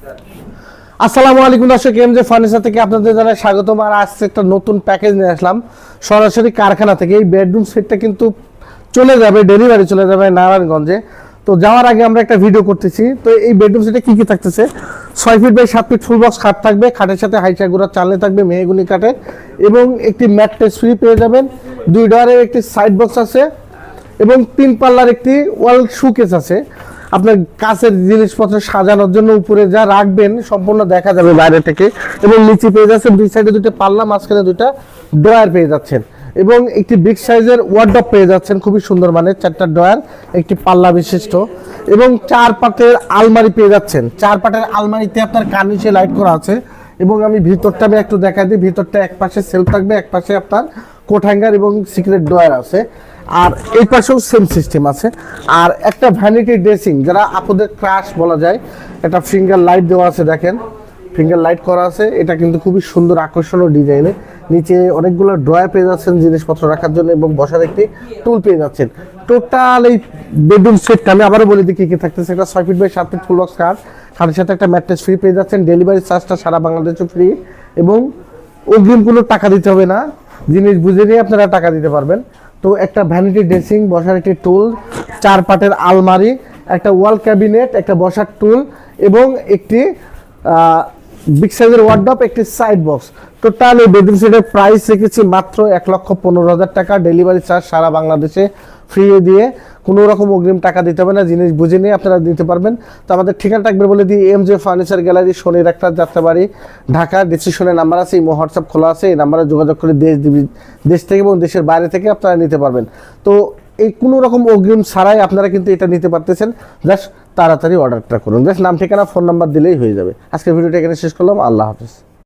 আসসালামু আলাইকুম দর্শক, এমজে ফার্নিচার থেকে আপনাদের জানাই স্বাগতম। আর আজকে একটা নতুন প্যাকেজ নিয়ে আসলাম সরাসরি কারখানা থেকে। এই বেডরুম সেটটা কিন্তু চলে যাবে, ডেলিভারি চলে যাবে নারায়ণগঞ্জে। তো যাওয়ার আগে আমরা একটা ভিডিও করতেছি। তো এই বেডরুম সেটে কি কি থাকতেছে, 6 feet by 7 feet full box খাট থাকবে, খাটের সাথে হাইচা গুড়া চালনি থাকবে মেহগুনি কাঠের, এবং একটি ম্যাট্রেস ফ্রি পেয়ে যাবেন। 2 ডয়ারের একটি সাইড বক্স আছে এবং 3 পাল্লার একটি ওয়াল শোকেস আছে। আপনার কাছের জিনিসপত্র সাজানোর জন্য উপরে যা রাখবেন সম্পূর্ণ দেখা যাবে বাইরে থেকে। এবং নিচে পেয়ে যাচ্ছেন 2 সাইডে 2টা পাল্লা, মাঝখানে 2টা ড্রয়ার পেয়ে যাচ্ছেন, এবং একটি বিগ সাইজের ওয়ার্ডরোব পেয়ে যাচ্ছেন খুবই সুন্দর মানের, 4টা ড্রয়ার, একটি পাল্লা বিশিষ্ট, এবং 4 পাটের আলমারি পেয়ে যাচ্ছেন। 4 পাটের আলমারিতে আপনার কার্নিশে লাইট করা আছে। এবং আমি ভিতরটা একটু দেখা দিই। ভিতরটা এক পাশে সেলফ থাকবে, এক পাশে আপনার কোট হ্যাঙ্গার এবং সিক্রেট ড্রয়ার আছে, আর এই পাশেও সেম সিস্টেম আছে। আর একটা ভ্যানিটি ড্রেসিং, যারা আপনাদের ক্রাশ বলা যায়, একটা ফিঙ্গার লাইট দেওয়া আছে, দেখেন ফিঙ্গার লাইট করা আছে। এটা কিন্তু খুবই সুন্দর আকর্ষণীয় ডিজাইনে। নিচে অনেকগুলো ড্রয়ার পেয়ে যাচ্ছেন জিনিসপত্র রাখার জন্য, এবং বসার একটি টুল পেয়ে যাচ্ছেন। টোটাল এই বেডরুম সেটটা আমি আবারও বলে দিই কি কি থাকতেছে। একটা 6 feet by 7 feet full box খাট, খাটের সাথে একটা ম্যাট্রেস ফ্রি পেয়ে যাচ্ছেন। ডেলিভারি চার্জটা সারা বাংলাদেশে ফ্রি, এবং অগ্রিম কোনো টাকা দিতে হবে না, জিনিস বুঝে নিয়ে আপনারা টাকা দিতে পারবেন। তো একটা ভ্যানিটি ড্রেসিং, বসার একটি টুল, 4 পাটের আলমারি, একটা ওয়াল ক্যাবিনেট, একটা বসার টুল, এবং একটি বিগ সাইজের ওয়ার্ডরোব, একটি সাইড বক্স। টোটাল এই বেডরুম সেটের প্রাইস রেখেছি মাত্র 1,15,000 টাকা। ডেলিভারি চার্জ সারা বাংলাদেশে ফ্রি দিয়ে, কোনো রকম অগ্রিম টাকা দিতে হবে না, জিনিস বুঝে নিয়ে আপনারা দিতে পারবেন। তো আমাদের ঠিকানা থাকবে বলে দিই, এমজে ফার্নিচার গ্যালারি, শনির একটা যাত্রাবাড়ি, ঢাকা। ডিসক্রিপশনে নাম্বার আছে, এই হোয়াটসঅ্যাপ খোলা আছে, এই নাম্বারে যোগাযোগ করে দেশ থেকে এবং দেশের বাইরে থেকে আপনারা নিতে পারবেন। তো এই কোনো রকম অগ্রিম ছাড়াই আপনারা কিন্তু এটা নিতে পারতেছেন। জাস্ট তাড়াতাড়ি অর্ডারটা করুন, জাস্ট নাম ঠিকানা ফোন নাম্বার দিলেই হয়ে যাবে। আজকের ভিডিওটা এখানে শেষ করলাম। আল্লাহ হাফেজ।